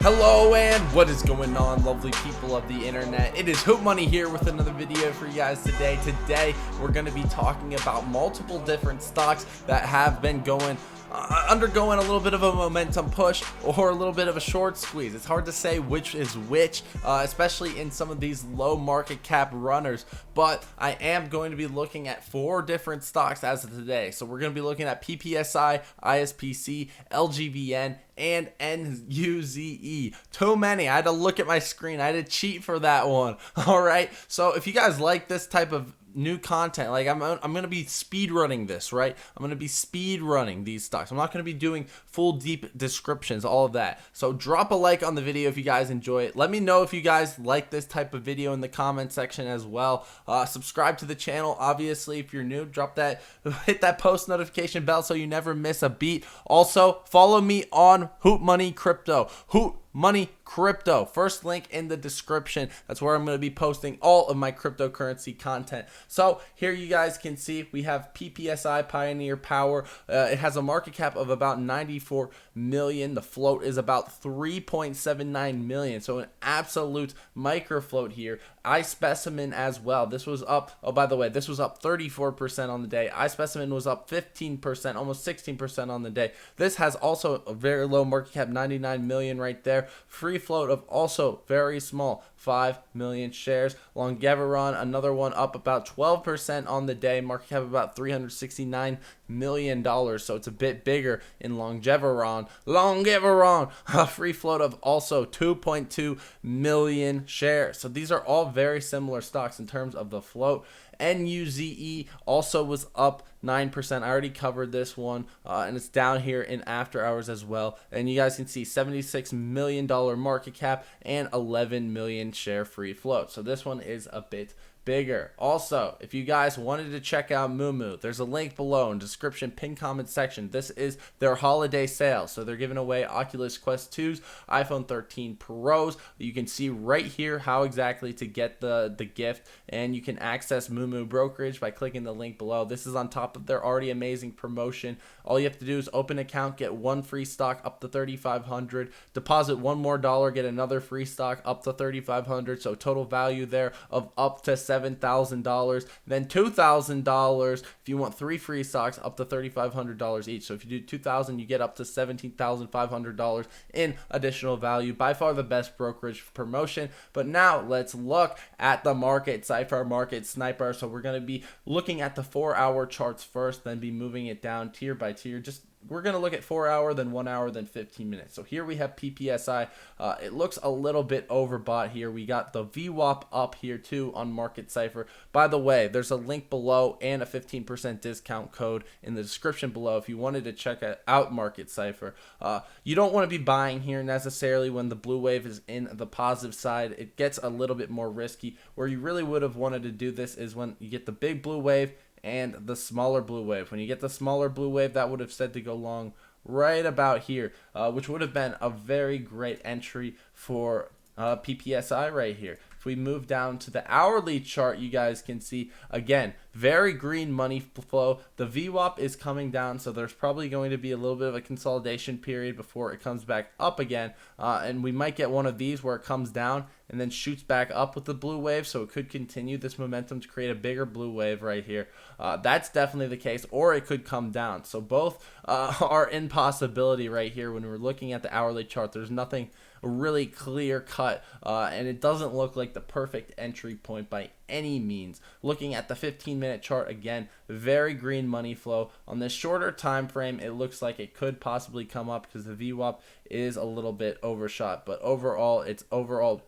Hello and what is going on, lovely people of the internet? It is Hootmoney here with another video for you guys today. Today we're going to be talking about multiple different stocks that have been undergoing a little bit of a momentum push or a little bit of a short squeeze. It's hard to say which is which, especially in some of these low market cap runners, but I am going to be looking at 4 different stocks as of today. So we're going to be looking at PPSI, ISPC, LGVN, and NUZE. Too many. I had to look at my screen. I had to cheat for that one. All right. So if you guys like this type of new content, like I'm gonna be speed running this, right? I'm gonna be speed running these stocks. I'm not gonna be doing full deep descriptions, all of that. So drop a like on the video if you guys enjoy it. Let me know if you guys like this type of video in the comment section as well. Subscribe to the channel, obviously. If you're new, hit that post notification bell so you never miss a beat. Also follow me on Hootmoney Crypto. Hootmoney Crypto, first link in the description. That's where I'm going to be posting all of my cryptocurrency content. So here you guys can see we have PPSI, Pioneer Power. It has a market cap of about 94 million. The float is about 3.79 million, so an absolute micro float here. iSpecimen as well. This was up, oh by the way, this was up 34% on the day. iSpecimen was up 15%, almost 16% on the day. This has also a very low market cap, 99 million right there. Free float of also very small, 5 million shares. Longeveron, another one, up about 12% on the day. Market cap about $369 million, so it's a bit bigger in Longeveron. A free float of also 2.2 million shares. So these are all very similar stocks in terms of the float. NUZE also was up 9%. I already covered this one, and it's down here in after hours as well. And you guys can see $76 million market cap and 11 million share free float. So this one is a bit bigger. Also, if you guys wanted to check out Moomoo, there's a link below in the description, pinned comment section. This is their holiday sale, so they're giving away Oculus Quest 2s, iPhone 13 Pros. You can see right here how exactly to get the gift, and you can access Moomoo brokerage by clicking the link below. This is on top of their already amazing promotion. All you have to do is open an account, get 1 free stock up to $3,500, deposit $1 more, get another free stock up to $3,500, so total value there of up to $7,000, then $2,000 if you want 3 free stocks up to $3,500 each. So if you do $2,000, you get up to $17,500 in additional value. By far the best brokerage promotion. But now let's look at the market, Cipher market sniper. So we're going to be looking at the 4-hour charts first, then be moving it down tier by tier. We're going to look at 4 hour, then 1 hour, then 15 minutes. So here we have PPSI. It looks a little bit overbought here. We got the VWAP up here too on Market Cipher. By the way, there's a link below and a 15% discount code in the description below if you wanted to check out Market Cipher. You don't want to be buying here necessarily when the blue wave is in the positive side. It gets a little bit more risky. Where you really would have wanted to do this is when you get the big blue wave and the smaller blue wave. When you get the smaller blue wave, that would have said to go long right about here, which would have been a very great entry for PPSI right here. If we move down to the hourly chart, you guys can see, again, very green money flow. The VWAP is coming down, so there's probably going to be a little bit of a consolidation period before it comes back up again. And we might get one of these where it comes down and then shoots back up with the blue wave, so it could continue this momentum to create a bigger blue wave right here. That's definitely the case, or it could come down. So both are in possibility right here when we're looking at the hourly chart. There's nothing really clear cut, and it doesn't look like the perfect entry point by any means. Looking at the 15-minute chart, again, very green money flow. On this shorter time frame, it looks like it could possibly come up because the VWAP is a little bit overshot, but overall it's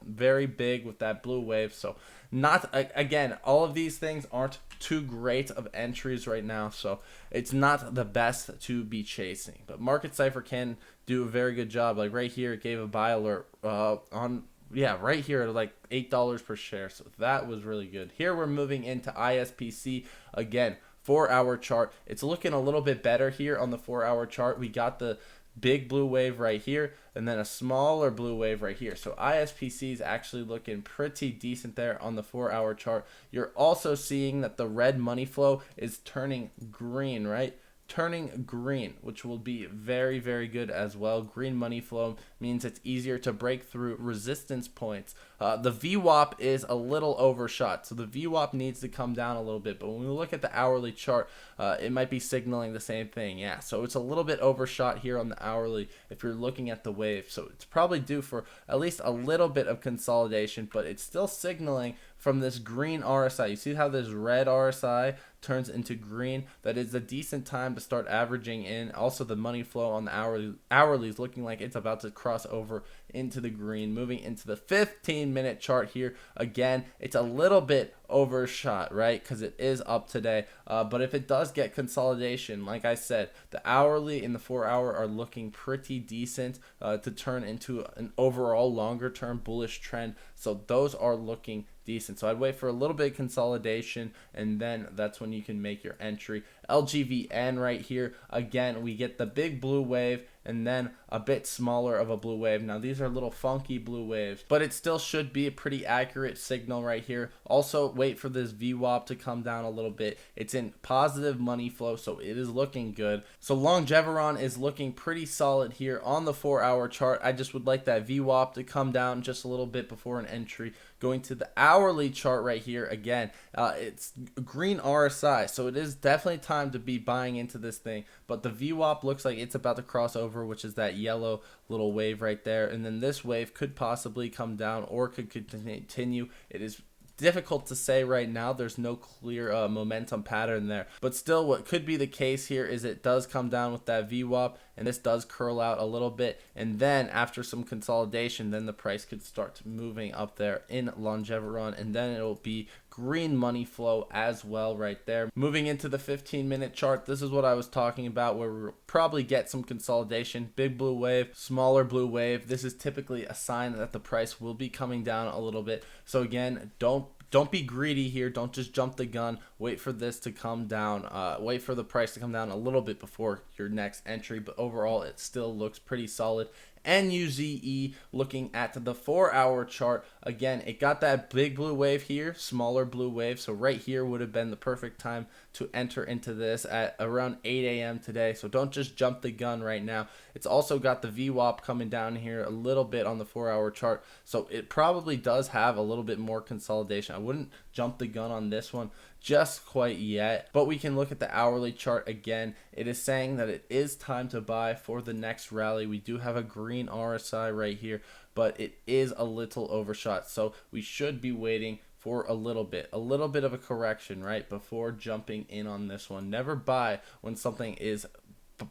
very big with that blue wave. So not, again, all of these things aren't too great of entries right now, so it's not the best to be chasing. But Market Cipher can do a very good job. Like right here, it gave a buy alert right here at like $8 per share, so that was really good. Here we're moving into ISPC. Again, 4-hour chart. It's looking a little bit better here on the 4-hour chart. We got the big blue wave right here, and then a smaller blue wave right here. So ISPC is actually looking pretty decent there on the 4-hour chart. You're also seeing that the red money flow is turning green, right? turning green, which will be very, very good as well. Green money flow means it's easier to break through resistance points. The VWAP is a little overshot, so the VWAP needs to come down a little bit. But when we look at the hourly chart, it might be signaling the same thing. Yeah, so it's a little bit overshot here on the hourly if you're looking at the wave. So it's probably due for at least a little bit of consolidation, but it's still signaling from this green RSI. You see how this red RSI turns into green? That is a decent time to start averaging in. Also, the money flow on the hourly is looking like it's about to cross over into the green. Moving into the 15-minute chart here, again, it's a little bit overshot, right? Because it is up today. But if it does get consolidation, like I said, the hourly and the 4-hour are looking pretty decent to turn into an overall longer-term bullish trend. So those are looking decent. So I'd wait for a little bit of consolidation, and then that's when you can make your entry. LGVN right here, again, we get the big blue wave and then a bit smaller of a blue wave. Now these are little funky blue waves, but it still should be a pretty accurate signal right here. Also wait for this VWAP to come down a little bit. It's in positive money flow, so it is looking good. So longeveron is looking pretty solid here on the 4-hour chart. I just would like that VWAP to come down just a little bit before an entry. Going to the hourly chart right here, again, it's green RSI, so it is definitely time to be buying into this thing. But the VWAP looks like it's about to cross over, which is that yellow little wave right there. And then this wave could possibly come down or could continue. It is difficult to say right now. There's no clear momentum pattern there, but still what could be the case here is it does come down with that VWAP, and this does curl out a little bit, and then after some consolidation, then the price could start moving up there in longeveron, and then it'll be green money flow as well right there. Moving into the 15-minute chart, this is what I was talking about, where we'll probably get some consolidation. Big blue wave, smaller blue wave. This is typically a sign that the price will be coming down a little bit. So again, don't be greedy here. Don't just jump the gun. Wait for this to come down. Wait for the price to come down a little bit before your next entry. But overall, it still looks pretty solid. NUZE, looking at the 4-hour chart, again, it got that big blue wave here, smaller blue wave. So right here would have been the perfect time to enter into this at around 8 a.m. today. So don't just jump the gun right now. It's also got the VWAP coming down here a little bit on the 4-hour chart. So it probably does have a little bit more consolidation. I wouldn't jump the gun on this one just quite yet, but we can look at the hourly chart again. It is saying that it is time to buy for the next rally. We do have a green RSI right here, but it is a little overshot, so we should be waiting for a little bit of a correction, right, before jumping in on this one. Never buy when something is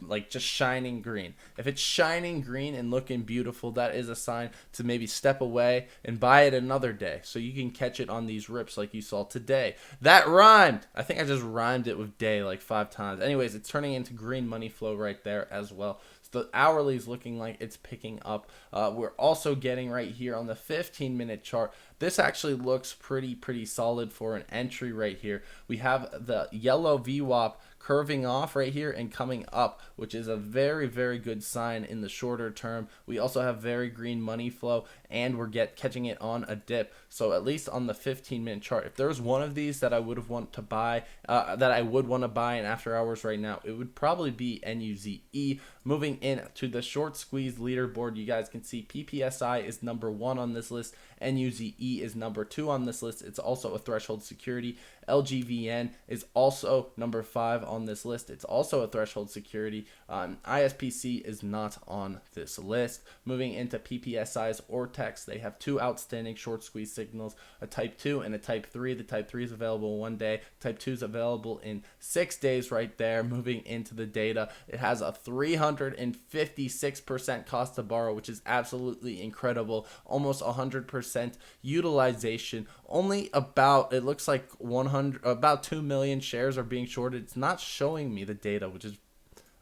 like just shining green. If it's shining green and looking beautiful, that is a sign to maybe step away and buy it another day, so you can catch it on these rips like you saw today. That rhymed. I think I just rhymed it with day like 5 times. Anyways, it's turning into green money flow right there as well. So the hourly is looking like it's picking up. We're also getting right here on the 15-minute chart. This actually looks pretty solid for an entry right here. We have the yellow VWAP curving off right here and coming up, which is a very good sign in the shorter term. We also have very green money flow, and we're catching it on a dip. So at least on the 15-minute chart, if there was one of these that I would have want to buy, that I would want to buy in after hours right now, it would probably be NUZE. Moving in to the short squeeze leaderboard, you guys can see PPSI is number 1 on this list. NUZE is number 2 on this list. It's also a threshold security. LGVN is also number 5 on this list. It's also a threshold security. ISPC is not on this list. Moving into PPSI's Ortex, they have 2 outstanding short squeeze signals, a type 2 and a type 3. The type 3 is available in 1 day. Type 2 is available in 6 days right there. Moving into the data, it has a 356% cost to borrow, which is absolutely incredible. Almost 100% utilization. Only about, it looks like about 2 million shares are being shorted. It's not showing me the data, which is,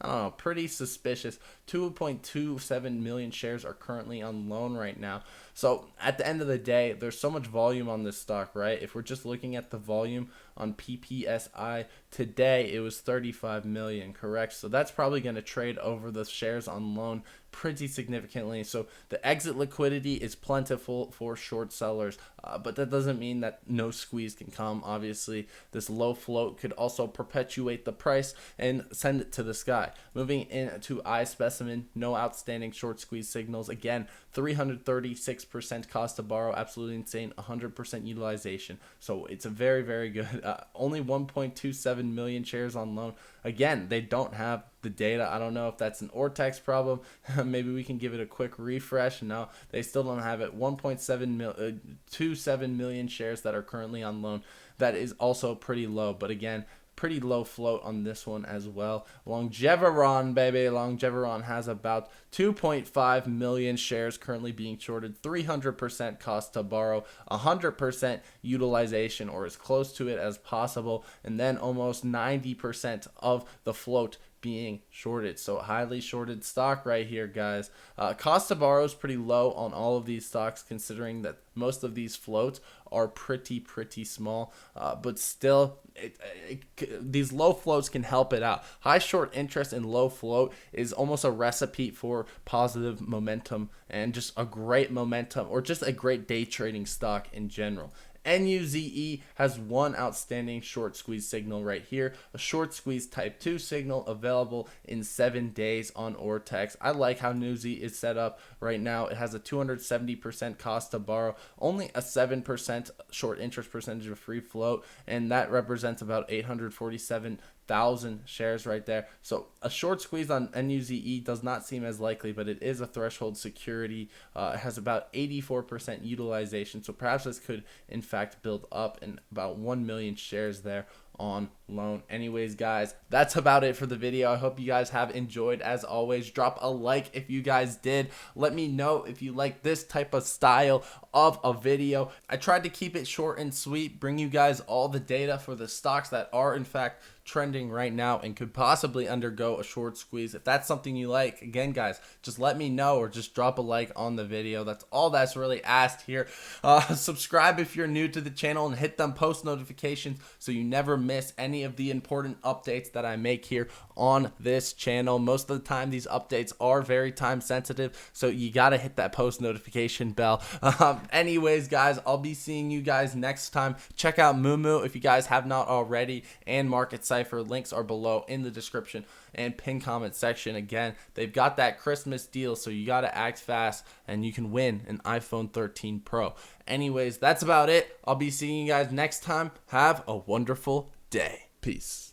I don't know, pretty suspicious. 2.27 million shares are currently on loan right now. So at the end of the day, there's so much volume on this stock, right? If we're just looking at the volume, on PPSI. Today it was 35 million, correct? So that's probably going to trade over the shares on loan pretty significantly. So the exit liquidity is plentiful for short sellers, but that doesn't mean that no squeeze can come. Obviously, this low float could also perpetuate the price and send it to the sky. Moving into iSpecimen, no outstanding short squeeze signals. Again, 336% cost to borrow, absolutely insane. 100% utilization. So it's a very, very good. Only 1.27 million shares on loan. Again, they don't have the data. I don't know if that's an Ortex problem. Maybe we can give it a quick refresh. No, they still don't have it. 1.27 million shares that are currently on loan. That is also pretty low, but again, pretty low float on this one as well. Longeveron, baby. Longeveron has about 2.5 million shares currently being shorted, 300% cost to borrow, 100% utilization or as close to it as possible, and then almost 90% of the float being shorted. So highly shorted stock right here, guys. Cost to borrow is pretty low on all of these stocks, considering that most of these floats are pretty small, but still these low floats can help it out. High short interest and low float is almost a recipe for positive momentum and just a great momentum, or just a great day trading stock in general. NUZE has one outstanding short squeeze signal right here, a short squeeze type 2 signal available in 7 days on Ortex. I like how NUZE is set up right now. It has a 270% cost to borrow, only a 7% short interest percentage of free float, and that represents about 847,000 shares right there. So a short squeeze on NUZE does not seem as likely, but it is a threshold security. It has about 84% utilization, so perhaps this could in fact build up in about 1 million shares there on loan. Anyways, guys, that's about it for the video. I hope you guys have enjoyed. As always, drop a like if you guys did. Let me know if you like this type of style of a video. I tried to keep it short and sweet, bring you guys all the data for the stocks that are in fact trending right now and could possibly undergo a short squeeze. If that's something you like, again, guys, just let me know or just drop a like on the video. That's all that's really asked here. Subscribe if you're new to the channel and hit them post notifications so you never miss any of the important updates that I make here on this channel. Most of the time these updates are very time sensitive, so you gotta hit that post notification bell. Anyways, guys, I'll be seeing you guys next time. Check out Moomoo if you guys have not already, and Market Cipher. Links are below in the description and pin comment section. Again, they've got that Christmas deal, so you gotta act fast and you can win an iPhone 13 Pro. Anyways, that's about it. I'll be seeing you guys next time. Have a wonderful day. Peace.